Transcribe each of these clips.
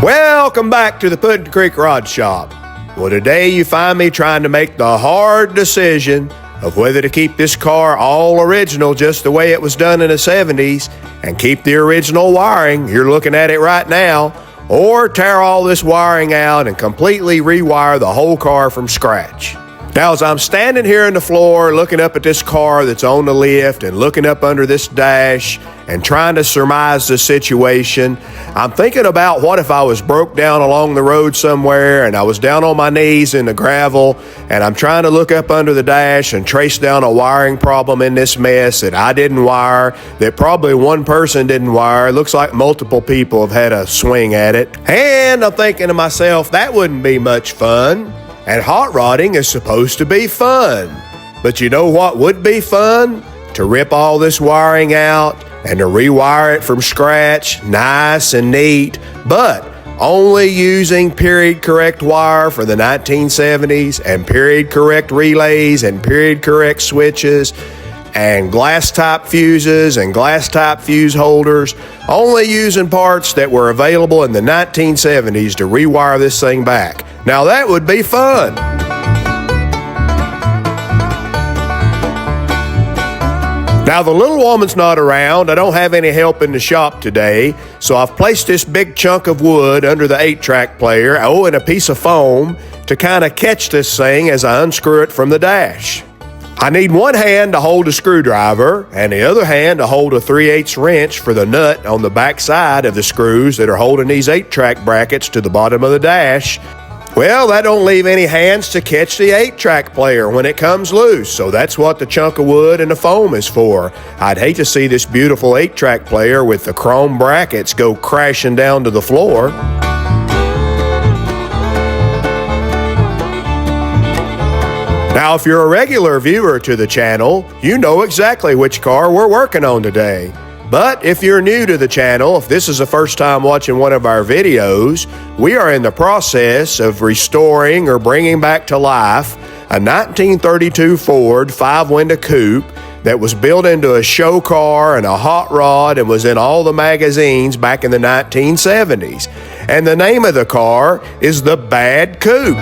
Welcome back to the Puddin' Creek Rod Shop. Well, today you find me trying to make the hard decision of whether to keep this car all original just the way it was done in the 70s and keep the original wiring, you're looking at it right now, or tear all this wiring out and completely rewire the whole car from scratch. Now, as I'm standing here on the floor looking up at this car that's on the lift and looking up under this dash and trying to surmise the situation, I'm thinking about what if I was broke down along the road somewhere and I was down on my knees in the gravel and I'm trying to look up under the dash and trace down a wiring problem in this mess that I didn't wire, that probably one person didn't wire. It looks like multiple people have had a swing at it. And I'm thinking to myself, that wouldn't be much fun. And hot rodding is supposed to be fun. But you know what would be fun? To rip all this wiring out and to rewire it from scratch, nice and neat, but only using period correct wire for the 1970s and period correct relays and period correct switches and glass type fuses and glass type fuse holders, only using parts that were available in the 1970s to rewire this thing back. Now that would be fun. Now the little woman's not around. I don't have any help in the shop today, so I've placed this big chunk of wood under the 8-track player, and a piece of foam to kind of catch this thing as I unscrew it from the dash. I need one hand to hold a screwdriver and the other hand to hold a 3/8 wrench for the nut on the back side of the screws that are holding these 8-track brackets to the bottom of the dash. Well, that don't leave any hands to catch the 8-track player when it comes loose, so that's what the chunk of wood and the foam is for. I'd hate to see this beautiful 8-track player with the chrome brackets go crashing down to the floor. Now, if you're a regular viewer to the channel, you know exactly which car we're working on today. But if you're new to the channel, if this is the first time watching one of our videos, we are in the process of restoring or bringing back to life a 1932 Ford 5-window coupe that was built into a show car and a hot rod and was in all the magazines back in the 1970s. And the name of the car is the Bad Coupe.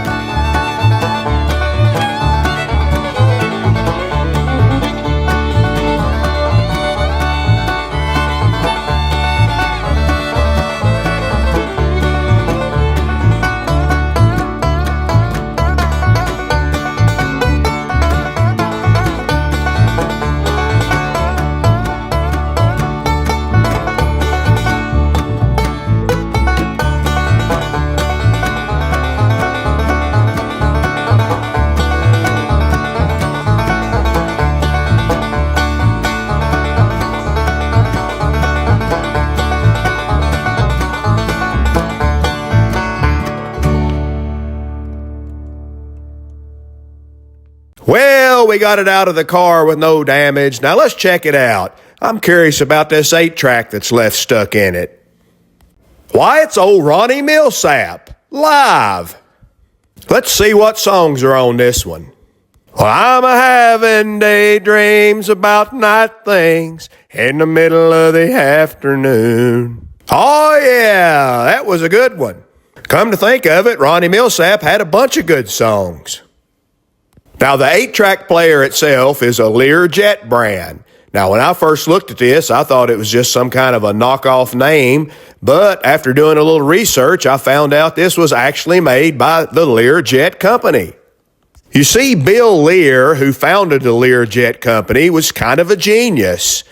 Well, we got it out of the car with no damage. Now let's check it out. I'm curious about this 8-track that's left stuck in it. Why, it's old Ronnie Millsap, live. Let's see what songs are on this one. Well, I'm a-having daydreams about night things in the middle of the afternoon. Oh yeah, that was a good one. Come to think of it, Ronnie Millsap had a bunch of good songs. Now, the 8-track player itself is a Learjet brand. Now, when I first looked at this, I thought it was just some kind of a knockoff name, but after doing a little research, I found out this was actually made by the Learjet company. You see, Bill Lear, who founded the Learjet company, was kind of a genius.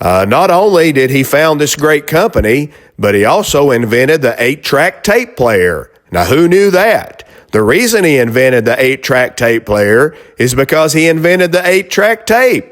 Not only did he found this great company, but he also invented the 8-track tape player. Now, who knew that? The reason he invented the 8-track tape player is because he invented the 8-track tape.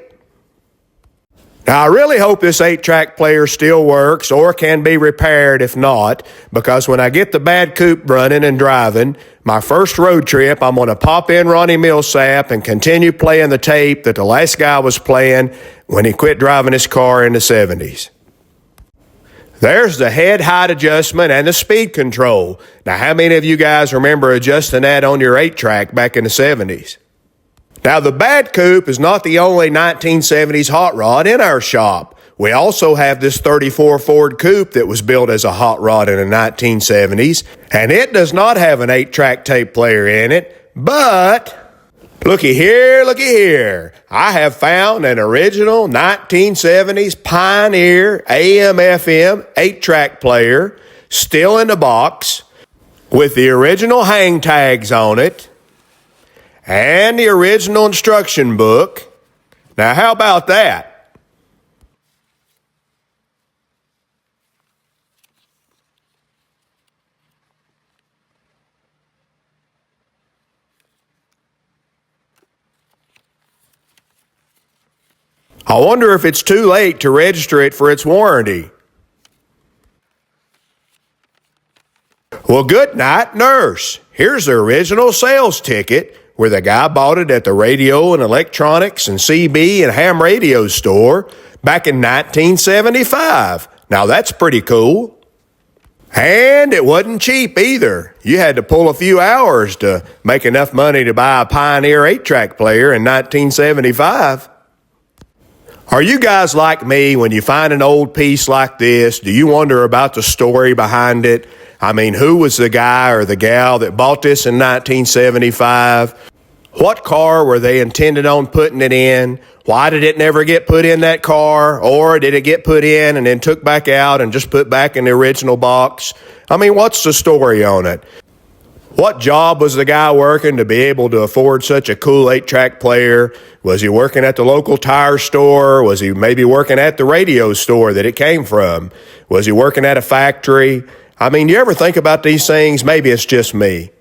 Now, I really hope this 8-track player still works or can be repaired if not, because when I get the Bad Coupe running and driving, my first road trip, I'm going to pop in Ronnie Millsap and continue playing the tape that the last guy was playing when he quit driving his car in the 70s. There's the head height adjustment and the speed control. Now, how many of you guys remember adjusting that on your 8-track back in the 70s? Now, the Bad Coupe is not the only 1970s hot rod in our shop. We also have this 34 Ford coupe that was built as a hot rod in the 1970s, and it does not have an 8-track tape player in it, but looky here. I have found an original 1970s Pioneer AM/FM 8-track player, still in the box, with the original hang tags on it, and the original instruction book. Now, how about that? I wonder if it's too late to register it for its warranty. Well, good night, nurse. Here's the original sales ticket where the guy bought it at the radio and electronics and CB and ham radio store back in 1975. Now that's pretty cool. And it wasn't cheap either. You had to pull a few hours to make enough money to buy a Pioneer 8-track player in 1975. Are you guys like me? When you find an old piece like this, do you wonder about the story behind it? I mean, who was the guy or the gal that bought this in 1975? What car were they intended on putting it in? Why did it never get put in that car? Or did it get put in and then took back out and just put back in the original box? I mean, what's the story on it? What job was the guy working to be able to afford such a cool 8-track player? Was he working at the local tire store? Was he maybe working at the radio store that it came from? Was he working at a factory? I mean, you ever think about these things? Maybe it's just me.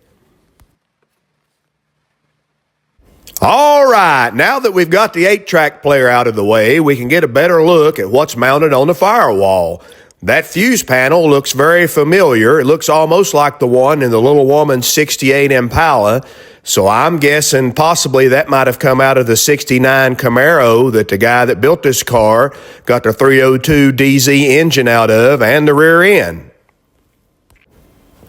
All right, now that we've got the 8-track player out of the way, we can get a better look at what's mounted on the firewall. That fuse panel looks very familiar. It looks almost like the one in the little woman's 68 Impala, so I'm guessing possibly that might have come out of the 69 Camaro that the guy that built this car got the 302 DZ engine out of and the rear end.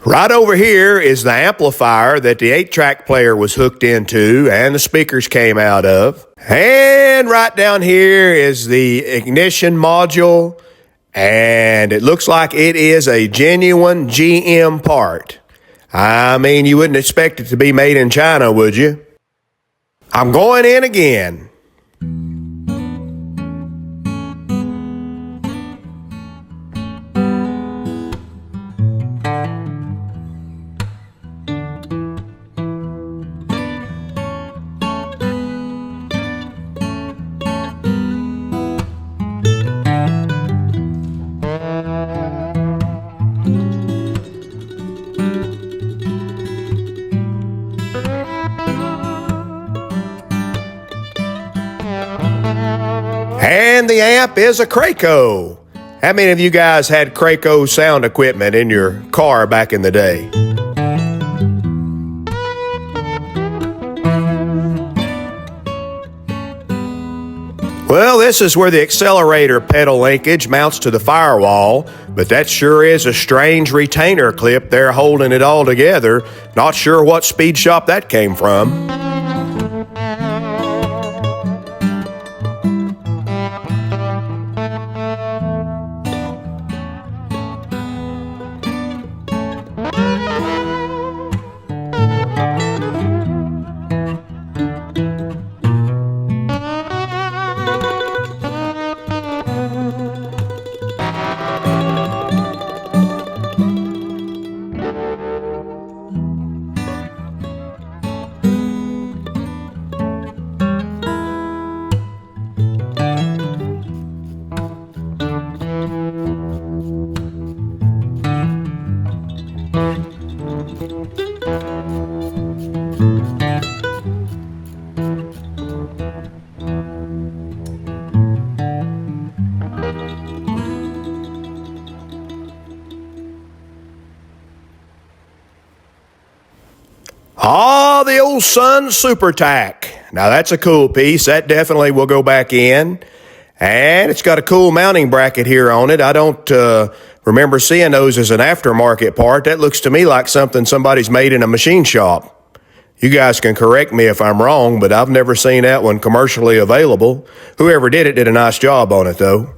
Right over here is the amplifier that the 8-track player was hooked into and the speakers came out of. And right down here is the ignition module, and it looks like it is a genuine GM part. I mean, you wouldn't expect it to be made in China, would you? I'm going in again. And the amp is a Kraco. How many of you guys had Kraco sound equipment in your car back in the day? Well, this is where the accelerator pedal linkage mounts to the firewall, but that sure is a strange retainer clip there holding it all together. Not sure what speed shop that came from. Ah, the old Sun Super Tack. Now that's a cool piece. That definitely will go back in. And it's got a cool mounting bracket here on it. I don't remember seeing those as an aftermarket part. That looks to me like something somebody's made in a machine shop. You guys can correct me if I'm wrong, but I've never seen that one commercially available. Whoever did it did a nice job on it, though.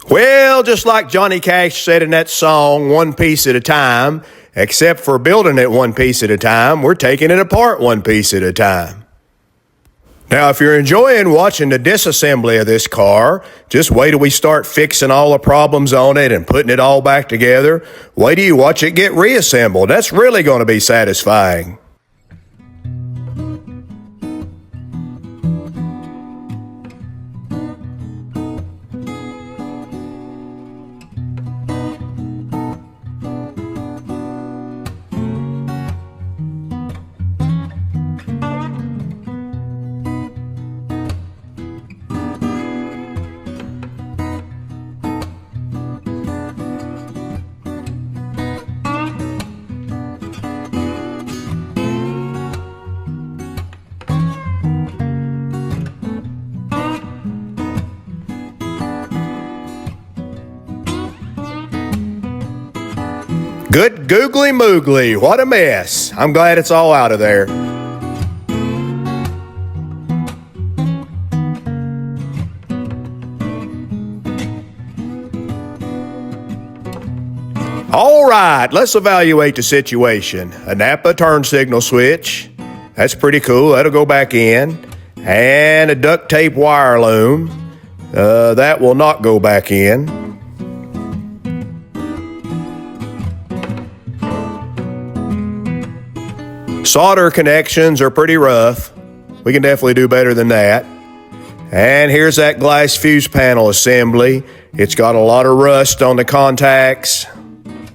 Well, just like Johnny Cash said in that song, one piece at a time, except for building it one piece at a time, we're taking it apart one piece at a time. Now, if you're enjoying watching the disassembly of this car, just wait till we start fixing all the problems on it and putting it all back together. Wait till you watch it get reassembled. That's really going to be satisfying. Good googly moogly, what a mess. I'm glad it's all out of there. All right, let's evaluate the situation. A Napa turn signal switch. That's pretty cool, that'll go back in. And a duct tape wire loom. That will not go back in. Solder connections are pretty rough. We can definitely do better than that. And here's that glass fuse panel assembly. It's got a lot of rust on the contacts.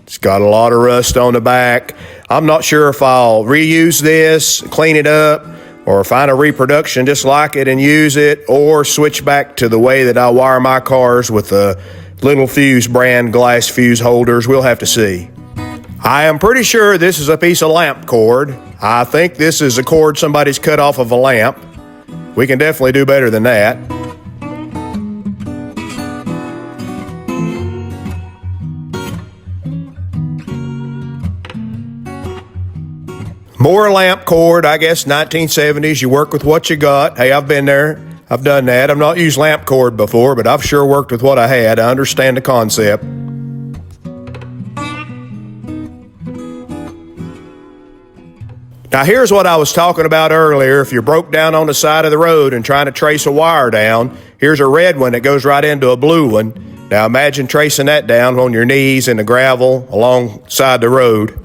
It's got a lot of rust on the back. I'm not sure if I'll reuse this, clean it up, or find a reproduction just like it and use it, or switch back to the way that I wire my cars with the Little Fuse brand glass fuse holders. We'll have to see. I am pretty sure this is a piece of lamp cord. I think this is a cord somebody's cut off of a lamp. We can definitely do better than that. More lamp cord, I guess 1970s, you work with what you got. Hey, I've been there, I've done that. I've not used lamp cord before, but I've sure worked with what I had. I understand the concept. Now here's what I was talking about earlier. If you're broke down on the side of the road and trying to trace a wire down, here's a red one that goes right into a blue one. Now imagine tracing that down on your knees in the gravel alongside the road.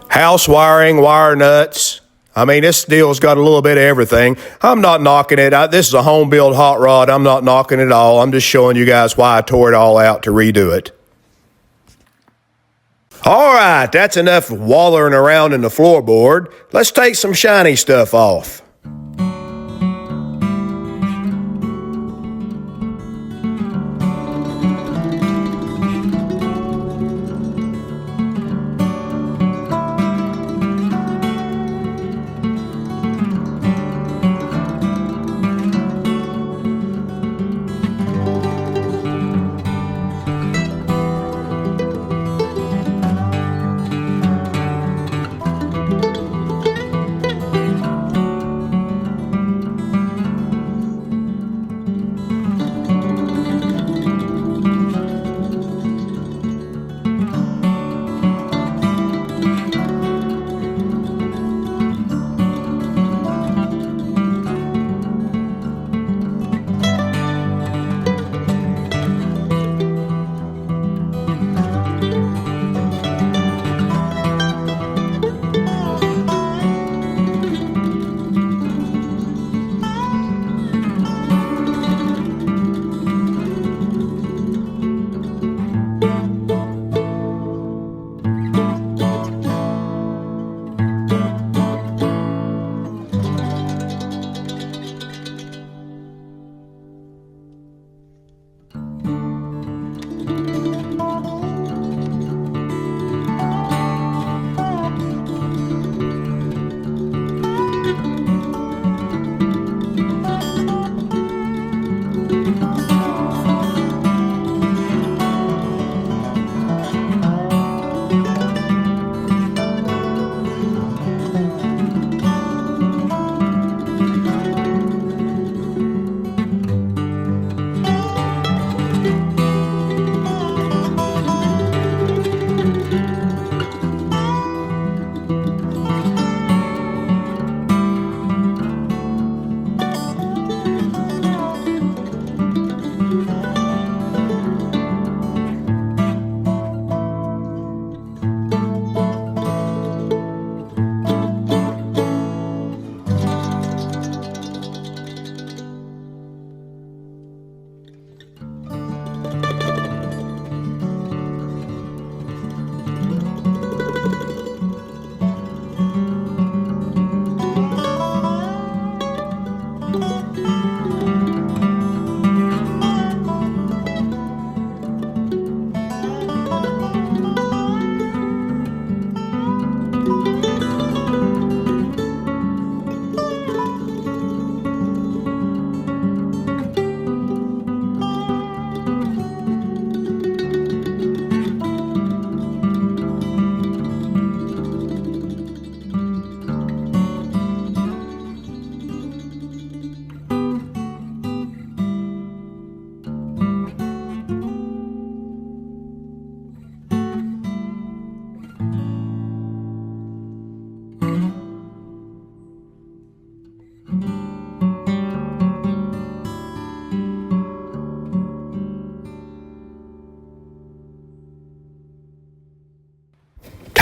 House wiring, wire nuts. I mean, this deal's got a little bit of everything. I'm not knocking it. This is a home-built hot rod. I'm not knocking it all. I'm just showing you guys why I tore it all out to redo it. All right, that's enough wallering around in the floorboard. Let's take some shiny stuff off.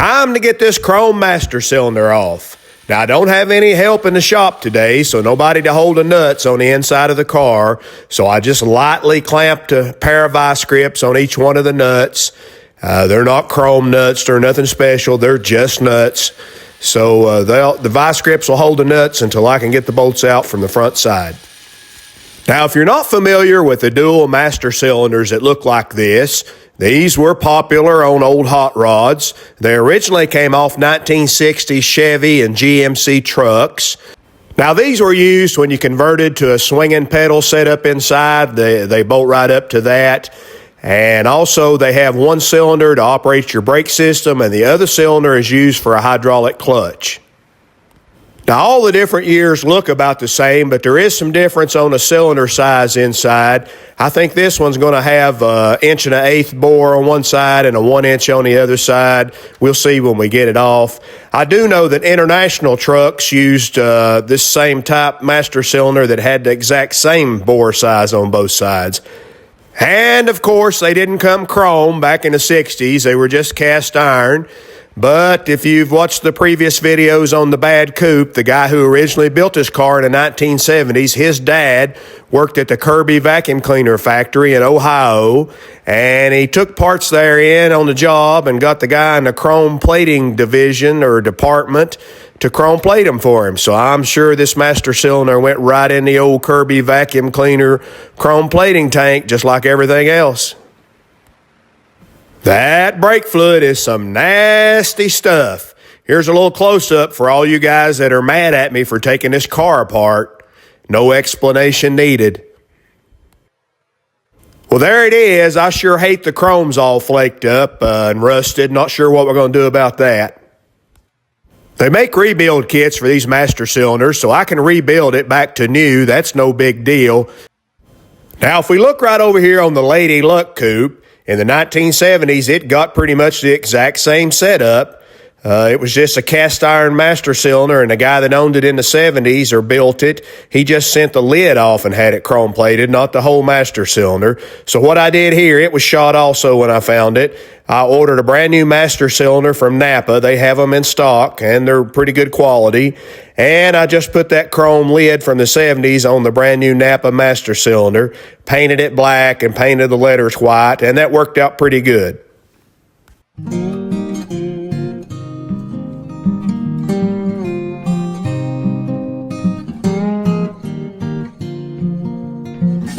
Time to get this chrome master cylinder off. Now, I don't have any help in the shop today, so nobody to hold the nuts on the inside of the car. So I just lightly clamped a pair of vice grips on each one of the nuts. They're not chrome nuts. They're nothing special. They're just nuts. So the vice grips will hold the nuts until I can get the bolts out from the front side. Now, if you're not familiar with the dual master cylinders that look like this, these were popular on old hot rods. They originally came off 1960 Chevy and GMC trucks. Now, these were used when you converted to a swinging pedal setup inside. They bolt right up to that. And also, they have one cylinder to operate your brake system, and the other cylinder is used for a hydraulic clutch. Now, all the different years look about the same, but there is some difference on the cylinder size inside. I think this one's going to have an 1 1/8 bore on one side and a 1 inch on the other side. We'll see when we get it off. I do know that international trucks used this same type master cylinder that had the exact same bore size on both sides. And, of course, they didn't come chrome back in the 60s. They were just cast iron. But if you've watched the previous videos on the bad coupe, the guy who originally built this car in the 1970s, his dad worked at the Kirby vacuum cleaner factory in Ohio, and he took parts there in on the job and got the guy in the chrome plating division or department to chrome plate them for him. So I'm sure this master cylinder went right in the old Kirby vacuum cleaner chrome plating tank just like everything else. That brake fluid is some nasty stuff. Here's a little close-up for all you guys that are mad at me for taking this car apart. No explanation needed. Well, there it is. I sure hate the chrome's all flaked up and rusted. Not sure what we're going to do about that. They make rebuild kits for these master cylinders, so I can rebuild it back to new. That's no big deal. Now, if we look right over here on the Lady Luck coupe, in the 1970s, it got pretty much the exact same setup. It was just a cast iron master cylinder, and the guy that owned it in the 70s or built it, he just sent the lid off and had it chrome plated, not the whole master cylinder. So what I did here, it was shot also when I found it. I ordered a brand new master cylinder from Napa. They have them in stock, and they're pretty good quality. And I just put that chrome lid from the 70s on the brand new Napa master cylinder, painted it black and painted the letters white, and that worked out pretty good.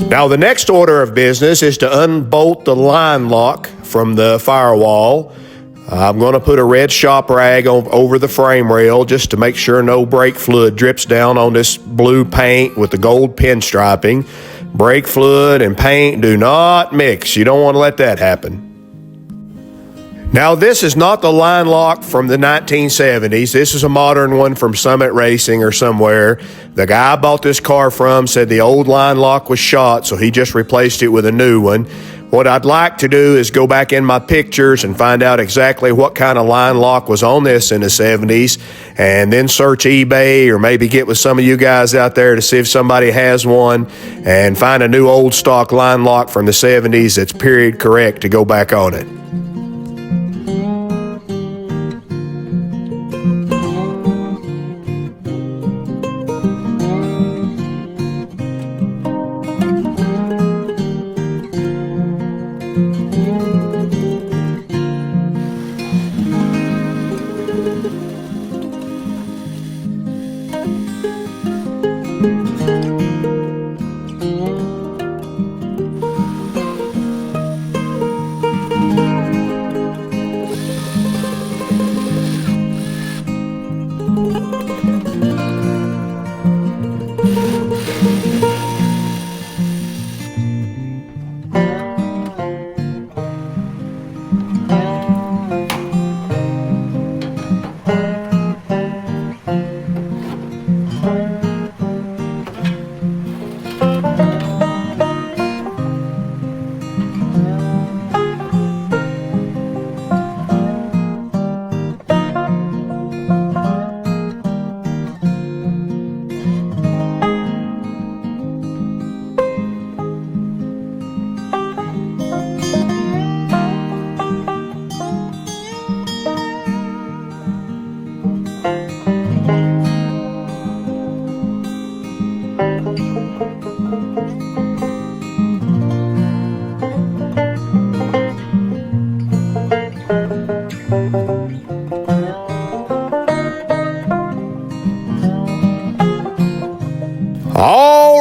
Now, the next order of business is to unbolt the line lock from the firewall. I'm going to put a red shop rag over the frame rail just to make sure no brake fluid drips down on this blue paint with the gold pinstriping. Brake fluid and paint do not mix. You don't want to let that happen. Now, this is not the line lock from the 1970s. This is a modern one from Summit Racing or somewhere. The guy I bought this car from said the old line lock was shot, so he just replaced it with a new one. What I'd like to do is go back in my pictures and find out exactly what kind of line lock was on this in the 70s, and then search eBay or maybe get with some of you guys out there to see if somebody has one and find a new old stock line lock from the 70s that's period correct to go back on it.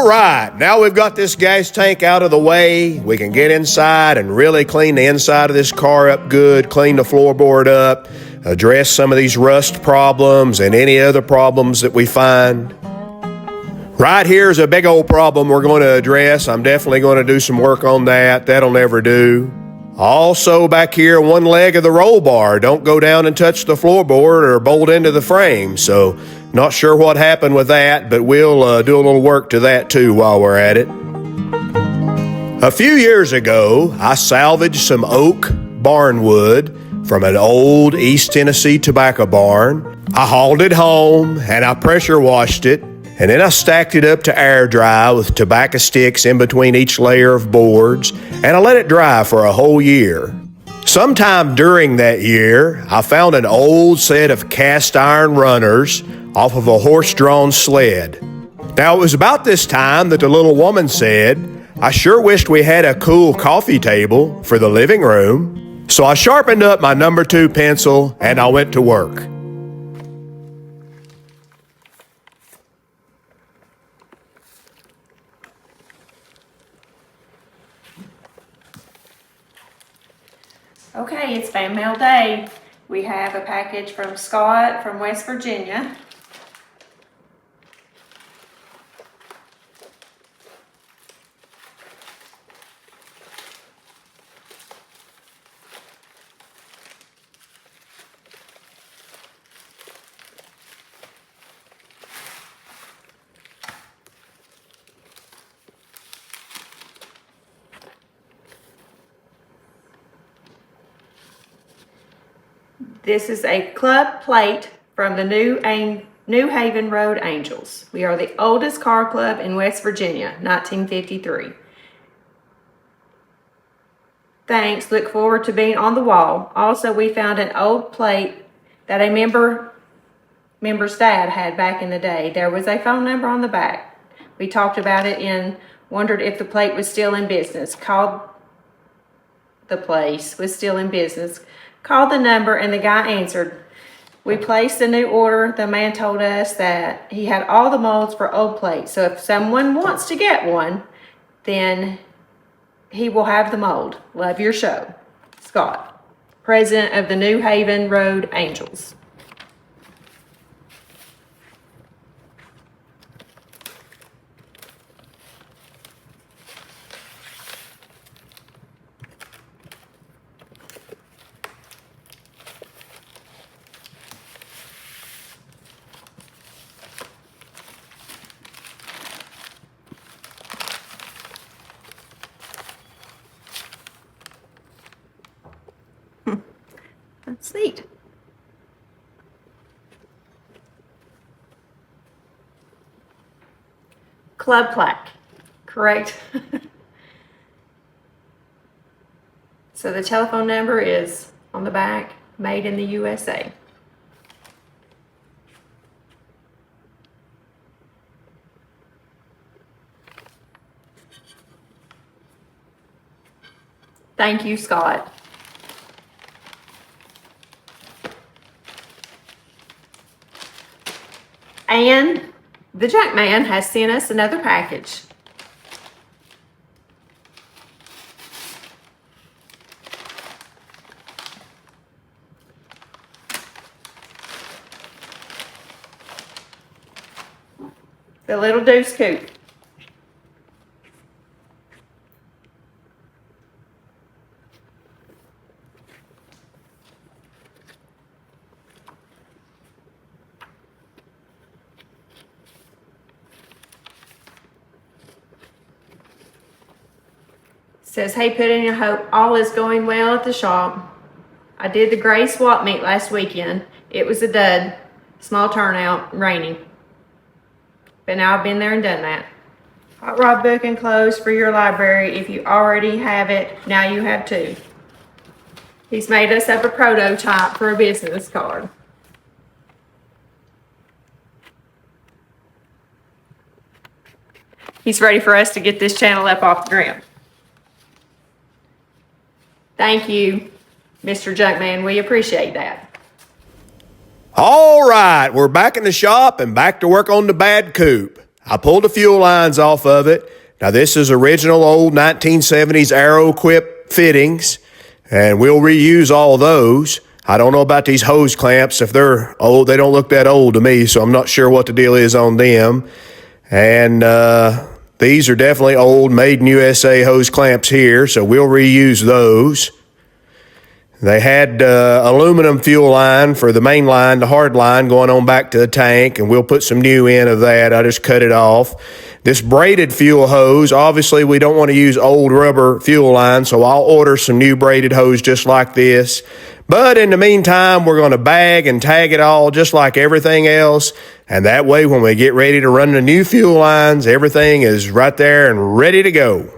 right, now we've got this gas tank out of the way. We can get inside and really clean the inside of this car up good, clean the floorboard up, address some of these rust problems and any other problems that we find. Right here is a big old problem we're going to address. I'm definitely going to do some work on that. That'll never do. Also back here, one leg of the roll bar. Don't go down and touch the floorboard or bolt into the frame. So not sure what happened with that, but we'll do a little work to that too while we're at it. A few years ago, I salvaged some oak barn wood from an old East Tennessee tobacco barn. I hauled it home and I pressure washed it. And then I stacked it up to air dry with tobacco sticks in between each layer of boards, and I let it dry for a whole year. Sometime during that year, I found an old set of cast iron runners off of a horse-drawn sled. Now, it was about this time that the little woman said, "I sure wished we had a cool coffee table for the living room." So I sharpened up my number 2 pencil and I went to work. Okay, it's fan mail day. We have a package from Scott from West Virginia. This is a club plate from the New Haven Road Angels. We are the oldest car club in West Virginia, 1953. Thanks, look forward to being on the wall. Also, we found an old plate that a member's dad had back in the day. There was a phone number on the back. We talked about it and wondered if the plate was still in business. Called the place, was still in business. Called the number and the guy answered. We placed a new order. The man told us that he had all the molds for old plates. So if someone wants to get one, then he will have the mold. Love your show. Scott, president of the New Haven Road Angels. That's neat. Club plaque, correct? So the telephone number is on the back, made in the USA. Thank you, Scott. And the junk man has sent us another package. The little deuce coupe. Says, hey, put in your hope all is going well at the shop. I did the gray swap meet last weekend. It was a dud. Small turnout, rainy. But now I've been there and done that. Hot rod book enclosed for your library. If you already have it, now you have two. He's made us up a prototype for a business card. He's ready for us to get this channel up off the ground. Thank you, Mr. Junkman. We appreciate that. All right, we're back in the shop and back to work on the bad coupe. I pulled the fuel lines off of it. Now this is original old 1970s Aero Quip fittings, and we'll reuse all those. I don't know about these hose clamps. If they're old, they don't look that old to me, so I'm not sure what the deal is on them. And these are definitely old, made in USA hose clamps here, so we'll reuse those. They had aluminum fuel line for the main line, the hard line, going on back to the tank, and we'll put some new in of that. I just cut it off. This braided fuel hose, obviously we don't want to use old rubber fuel line, so I'll order some new braided hose just like this. But in the meantime, we're going to bag and tag it all just like everything else, and that way when we get ready to run the new fuel lines, everything is right there and ready to go.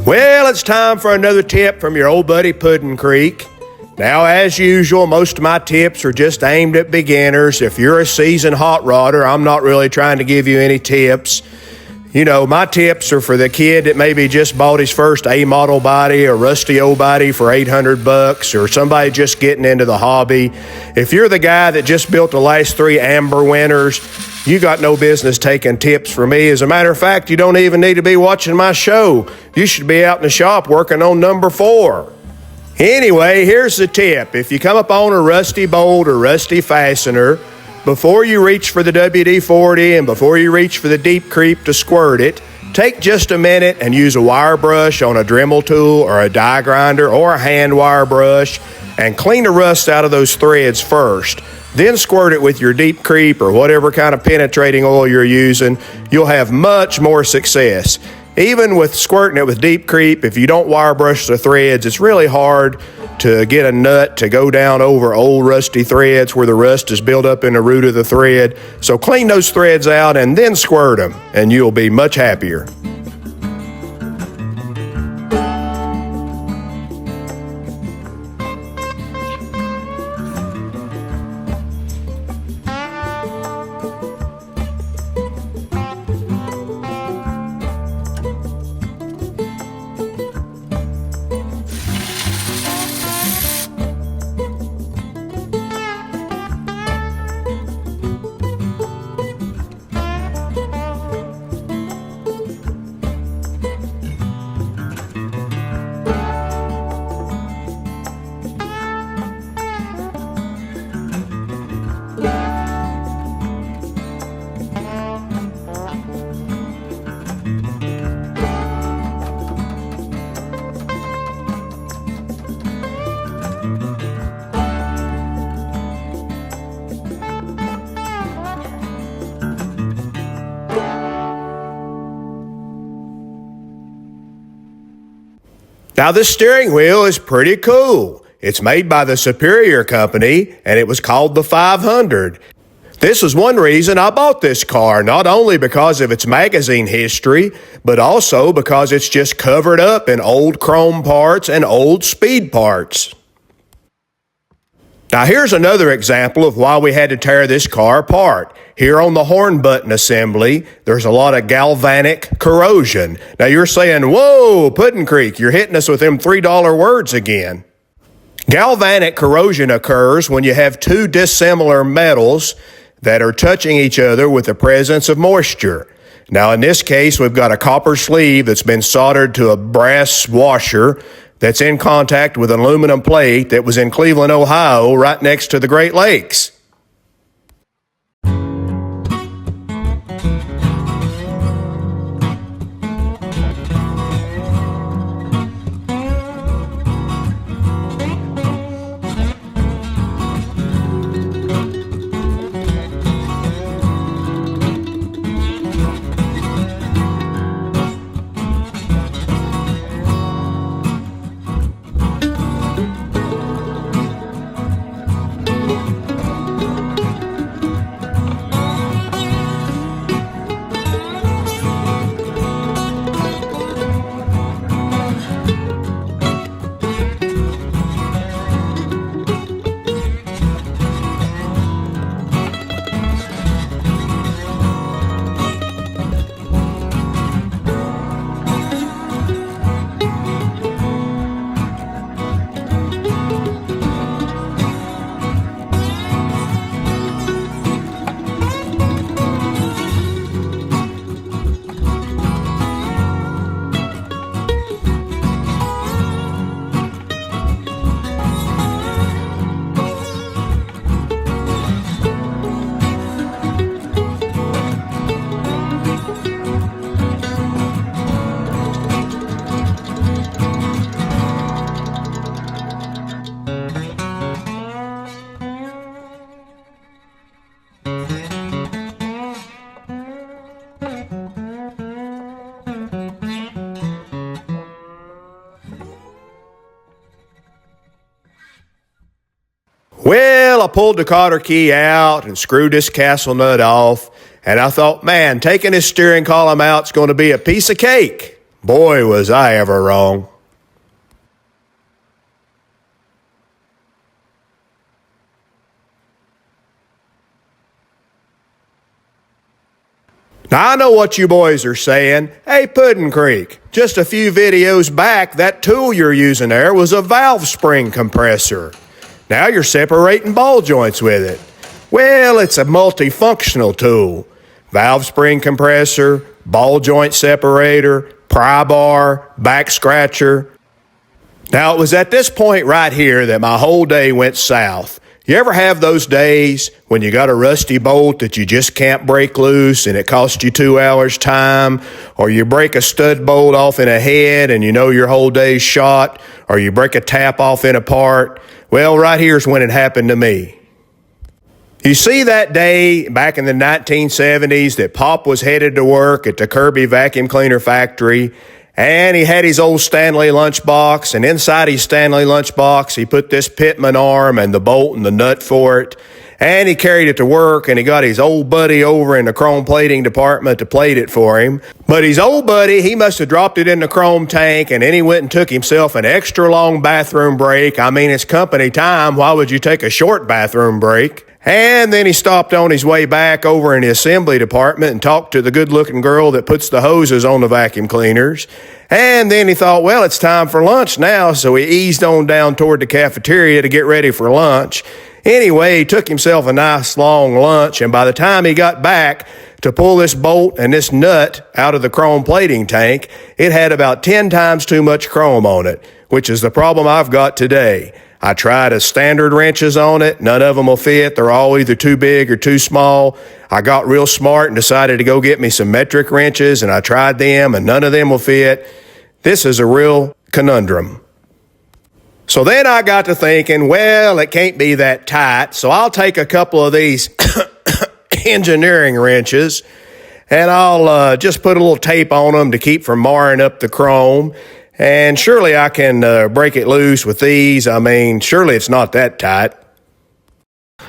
Well, it's time for another tip from your old buddy Puddin' Creek. Now, as usual, most of my tips are just aimed at beginners. If you're a seasoned hot rodder, I'm not really trying to give you any tips. You know, my tips are for the kid that maybe just bought his first A-model body or rusty old body for $800, or somebody just getting into the hobby. If you're the guy that just built the last 3 Amber Winters, you got no business taking tips from me. As a matter of fact, you don't even need to be watching my show. You should be out in the shop working on number 4. Anyway, here's the tip. If you come up on a rusty bolt or rusty fastener, before you reach for the WD-40 and before you reach for the deep creep to squirt it, take just a minute and use a wire brush on a Dremel tool or a die grinder or a hand wire brush and clean the rust out of those threads first. Then squirt it with your deep creep or whatever kind of penetrating oil you're using. You'll have much more success. Even with squirting it with deep creep, if you don't wire brush the threads, it's really hard to get a nut to go down over old rusty threads where the rust is built up in the root of the thread. So clean those threads out and then squirt them, and you'll be much happier. Now, this steering wheel is pretty cool. It's made by the Superior Company, and it was called the 500. This is one reason I bought this car, not only because of its magazine history, but also because it's just covered up in old chrome parts and old speed parts. Now here's another example of why we had to tear this car apart. Here on the horn button assembly, there's a lot of galvanic corrosion. Now you're saying, whoa, Puddin' Creek, you're hitting us with them $3 words again. Galvanic corrosion occurs when you have two dissimilar metals that are touching each other with the presence of moisture. Now in this case, we've got a copper sleeve that's been soldered to a brass washer that's in contact with an aluminum plate that was in Cleveland, Ohio, right next to the Great Lakes. Well, I pulled the cotter key out and screwed this castle nut off, and I thought, man, taking this steering column out is going to be a piece of cake. Boy, was I ever wrong. Now, I know what you boys are saying. Hey, Puddin' Creek, just a few videos back, that tool you're using there was a valve spring compressor. Now you're separating ball joints with it. Well, it's a multifunctional tool. Valve spring compressor, ball joint separator, pry bar, back scratcher. Now, it was at this point right here that my whole day went south. You ever have those days when you got a rusty bolt that you just can't break loose and it costs you 2 hours time? Or you break a stud bolt off in a head and you know your whole day's shot? Or you break a tap off in a part? Well, right here's when it happened to me. You see that day back in the 1970s that Pop was headed to work at the Kirby vacuum cleaner factory, and he had his old Stanley lunchbox, and inside his Stanley lunchbox he put this pitman arm and the bolt and the nut for it, and he carried it to work, and he got his old buddy over in the chrome plating department to plate it for him. But his old buddy, he must have dropped it in the chrome tank, and then he went and took himself an extra long bathroom break. I mean, it's company time. Why would you take a short bathroom break? And then he stopped on his way back over in the assembly department and talked to the good-looking girl that puts the hoses on the vacuum cleaners. And then he thought, well, it's time for lunch now, so he eased on down toward the cafeteria to get ready for lunch. Anyway, he took himself a nice long lunch, and by the time he got back to pull this bolt and this nut out of the chrome plating tank, it had about 10 times too much chrome on it, which is the problem I've got today. I tried a standard wrenches on it. None of them will fit. They're all either too big or too small. I got real smart and decided to go get me some metric wrenches, and I tried them, and none of them will fit. This is a real conundrum. So then I got to thinking, well, it can't be that tight, so I'll take a couple of these engineering wrenches, and I'll just put a little tape on them to keep from marring up the chrome. And surely I can break it loose with these. I mean, surely it's not that tight.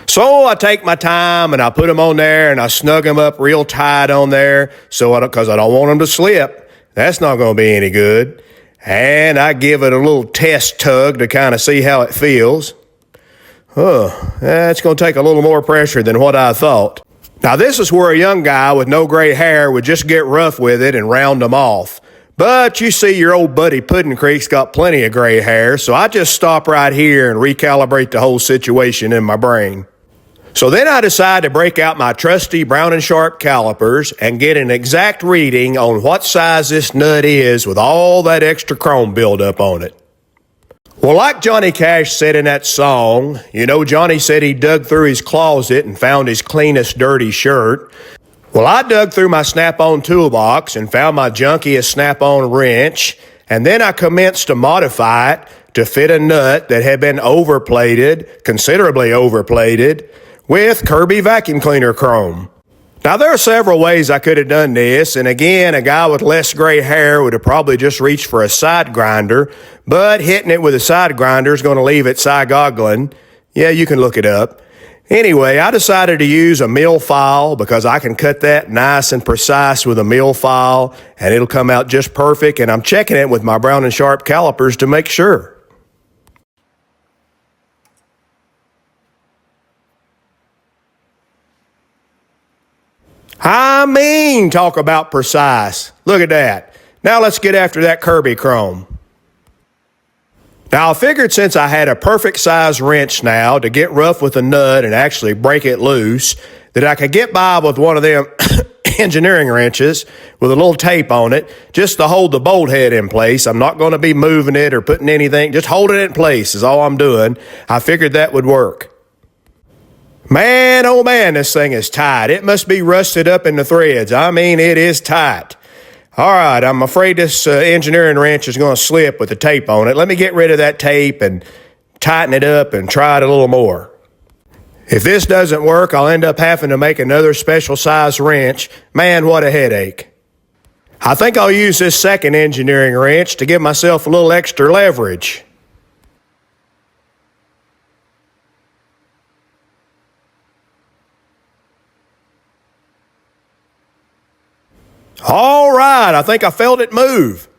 So I take my time and I put them on there and I snug them up real tight on there because I don't want them to slip. That's not going to be any good. And I give it a little test tug to kind of see how it feels. That's going to take a little more pressure than what I thought. Now, this is where a young guy with no gray hair would just get rough with it and round them off. But you see, your old buddy Puddin' Creek's got plenty of gray hair, so I just stop right here and recalibrate the whole situation in my brain. So then I decide to break out my trusty Brown & Sharp calipers and get an exact reading on what size this nut is with all that extra chrome buildup on it. Well, like Johnny Cash said in that song, Johnny said he dug through his closet and found his cleanest dirty shirt. Well, I dug through my Snap-on toolbox and found my junkiest Snap-on wrench, and then I commenced to modify it to fit a nut that had been overplated, considerably overplated, with Kirby vacuum cleaner chrome. Now, there are several ways I could have done this, and again, a guy with less gray hair would have probably just reached for a side grinder, but hitting it with a side grinder is going to leave it side-goggling. Yeah, you can look it up. Anyway, I decided to use a mill file because I can cut that nice and precise with a mill file, and it'll come out just perfect, and I'm checking it with my Brown & Sharp calipers to make sure. Talk about precise. Look at that. Now let's get after that Kirby chrome. Now I figured since I had a perfect size wrench now to get rough with a nut and actually break it loose, that I could get by with one of them engineering wrenches with a little tape on it just to hold the bolt head in place. I'm not going to be moving it or putting anything, just holding it in place is all I'm doing. I figured that would work. Man, oh man, this thing is tight. It must be rusted up in the threads. I mean, it is tight. All right, I'm afraid this engineering wrench is going to slip with the tape on it. Let me get rid of that tape and tighten it up and try it a little more. If this doesn't work, I'll end up having to make another special size wrench. Man, what a headache. I think I'll use this second engineering wrench to give myself a little extra leverage. All right, I think I felt it move.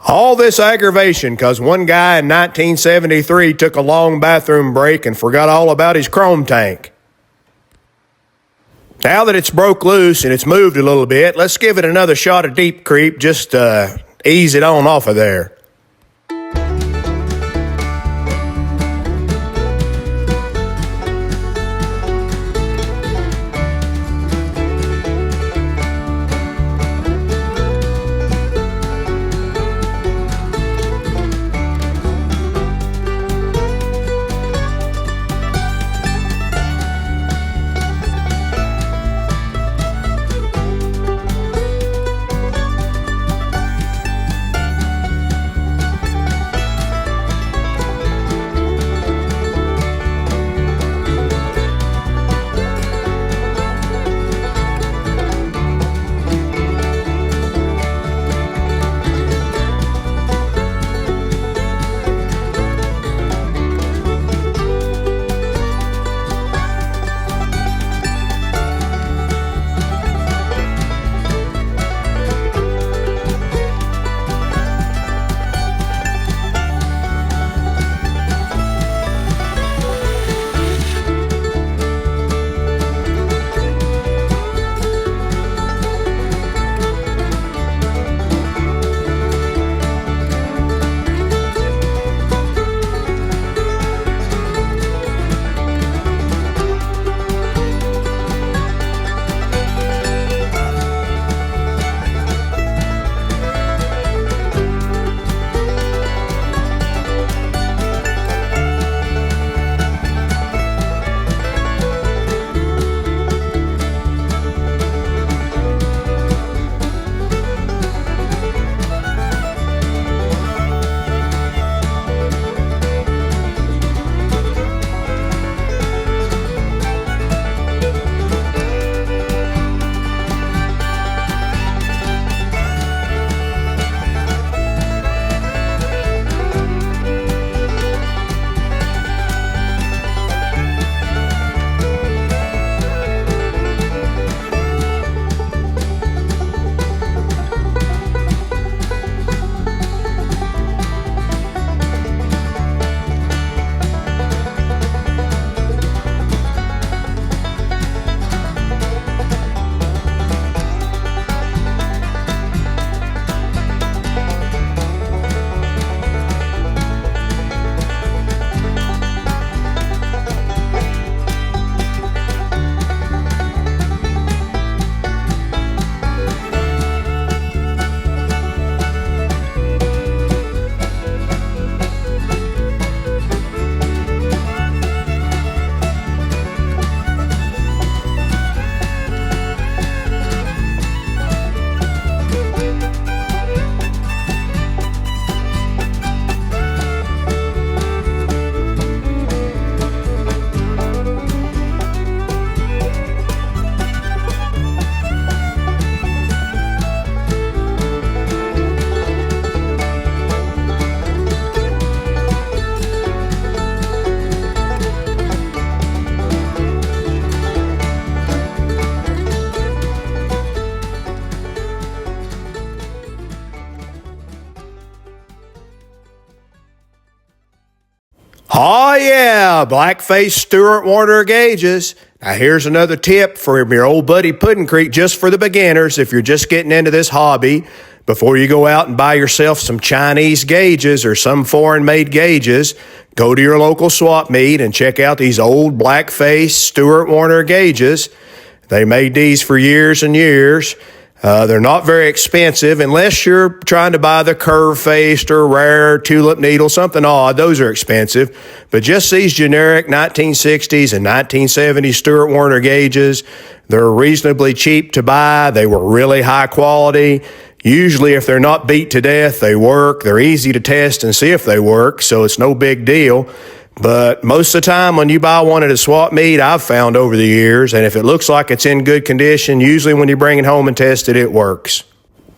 All this aggravation because one guy in 1973 took a long bathroom break and forgot all about his chrome tank. Now that it's broke loose and it's moved a little bit, let's give it another shot of deep creep just to ease it on off of there. Oh yeah, blackface Stuart Warner gauges. Now here's another tip from your old buddy Puddin' Creek just for the beginners if you're just getting into this hobby. Before you go out and buy yourself some Chinese gauges or some foreign-made gauges, go to your local swap meet and check out these old blackface Stuart Warner gauges. They made these for years and years. They're not very expensive unless you're trying to buy the curve-faced or rare tulip needle, something odd. Those are expensive. But just these generic 1960s and 1970s Stuart Warner gauges, they're reasonably cheap to buy. They were really high quality. Usually, if they're not beat to death, they work. They're easy to test and see if they work, so it's no big deal. But most of the time when you buy one at a swap meet, I've found over the years, and if it looks like it's in good condition, usually when you bring it home and test it, it works.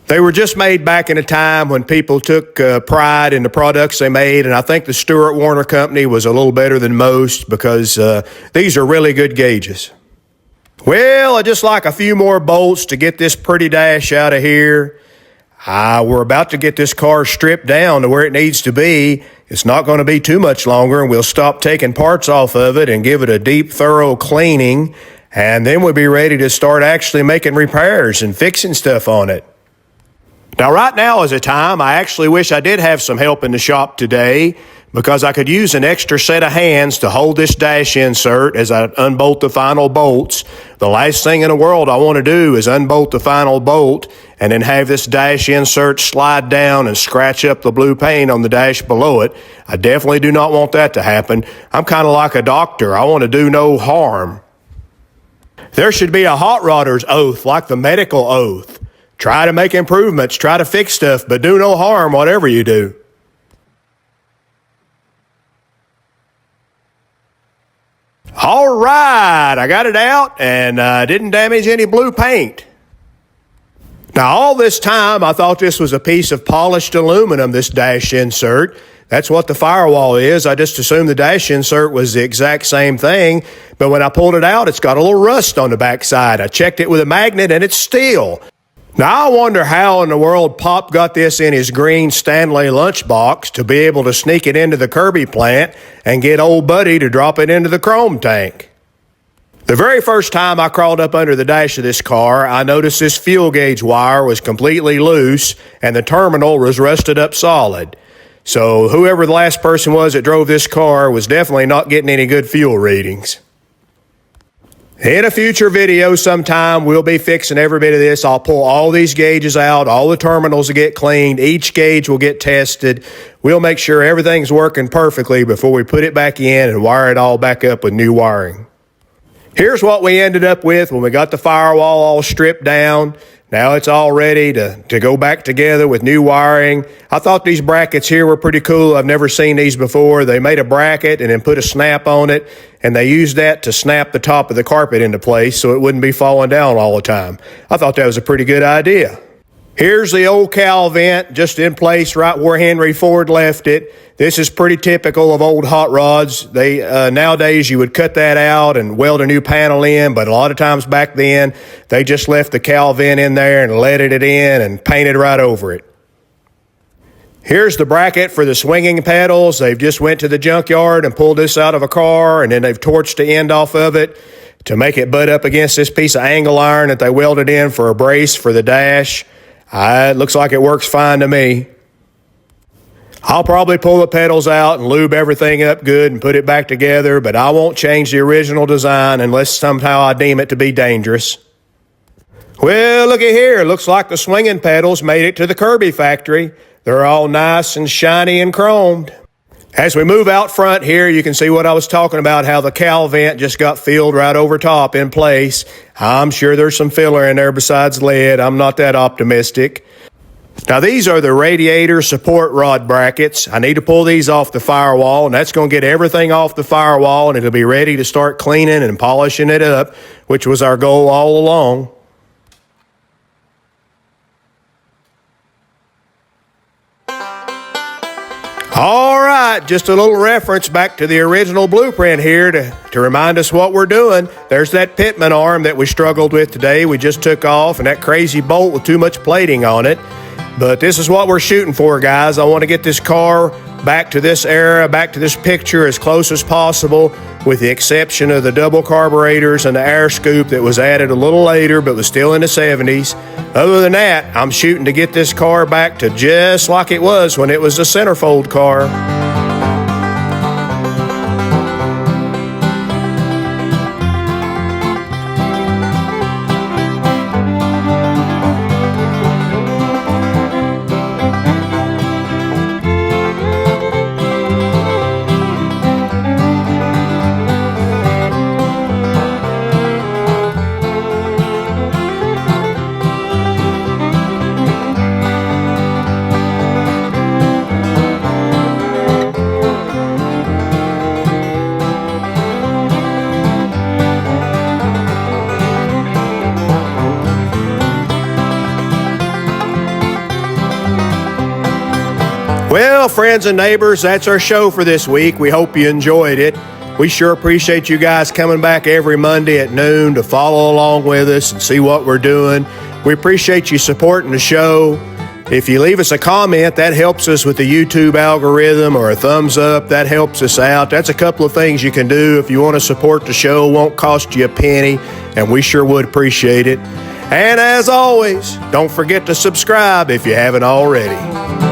They were just made back in a time when people took pride in the products they made, and I think the Stuart Warner Company was a little better than most because these are really good gauges. Well, I'd just like a few more bolts to get this pretty dash out of here. We're about to get this car stripped down to where it needs to be. It's not going to be too much longer, and we'll stop taking parts off of it and give it a deep, thorough cleaning, and then we'll be ready to start actually making repairs and fixing stuff on it. Now, right now is a time I actually wish I did have some help in the shop today because I could use an extra set of hands to hold this dash insert as I unbolt the final bolts. The last thing in the world I want to do is unbolt the final bolt and then have this dash insert slide down and scratch up the blue paint on the dash below it. I definitely do not want that to happen. I'm kind of like a doctor. I want to do no harm. There should be a hot rodder's oath, like the medical oath. Try to make improvements, try to fix stuff, but do no harm whatever you do. All right, I got it out and didn't damage any blue paint. Now, all this time, I thought this was a piece of polished aluminum, this dash insert. That's what the firewall is. I just assumed the dash insert was the exact same thing, but when I pulled it out, it's got a little rust on the backside. I checked it with a magnet, and it's steel. Now, I wonder how in the world Pop got this in his green Stanley lunchbox to be able to sneak it into the Kirby plant and get old Buddy to drop it into the chrome tank. The very first time I crawled up under the dash of this car, I noticed this fuel gauge wire was completely loose and the terminal was rusted up solid. So whoever the last person was that drove this car was definitely not getting any good fuel readings. In a future video sometime, we'll be fixing every bit of this. I'll pull all these gauges out. All the terminals will get cleaned. Each gauge will get tested. We'll make sure everything's working perfectly before we put it back in and wire it all back up with new wiring. Here's what we ended up with when we got the firewall all stripped down. Now it's all ready to go back together with new wiring. I thought these brackets here were pretty cool. I've never seen these before. They made a bracket and then put a snap on it, and they used that to snap the top of the carpet into place so it wouldn't be falling down all the time. I thought that was a pretty good idea. Here's the old cowl vent just in place right where Henry Ford left it. This is pretty typical of old hot rods. Nowadays you would cut that out and weld a new panel in, but a lot of times back then they just left the cowl vent in there and leaded it in and painted right over it. Here's the bracket for the swinging pedals. They've just went to the junkyard and pulled this out of a car, and then they've torched the end off of it to make it butt up against this piece of angle iron that they welded in for a brace for the dash. It looks like it works fine to me. I'll probably pull the pedals out and lube everything up good and put it back together, but I won't change the original design unless somehow I deem it to be dangerous. Well, looky here. Looks like the swinging pedals made it to the Kirby factory. They're all nice and shiny and chromed. As we move out front here, you can see what I was talking about, how the cowl vent just got filled right over top in place. I'm sure there's some filler in there besides lead. I'm not that optimistic. Now, these are the radiator support rod brackets. I need to pull these off the firewall, and that's going to get everything off the firewall, and it'll be ready to start cleaning and polishing it up, which was our goal all along. All right, just a little reference back to the original blueprint here to remind us what we're doing. There's that pitman arm that we struggled with today. We just took off, and that crazy bolt with too much plating on it. But this is what we're shooting for, guys. I want to get this car back to this era, back to this picture as close as possible, with the exception of the double carburetors and the air scoop that was added a little later but was still in the 70s. Other than that, I'm shooting to get this car back to just like it was when it was a centerfold car. Well, friends and neighbors, that's our show for this week. We hope you enjoyed it. We sure appreciate you guys coming back every Monday at noon to follow along with us and see what we're doing. We appreciate you supporting the show. If you leave us a comment, that helps us with the YouTube algorithm, or a thumbs up, that helps us out. That's a couple of things you can do if you want to support the show. It won't cost you a penny, and we sure would appreciate it. And as always, don't forget to subscribe if you haven't already.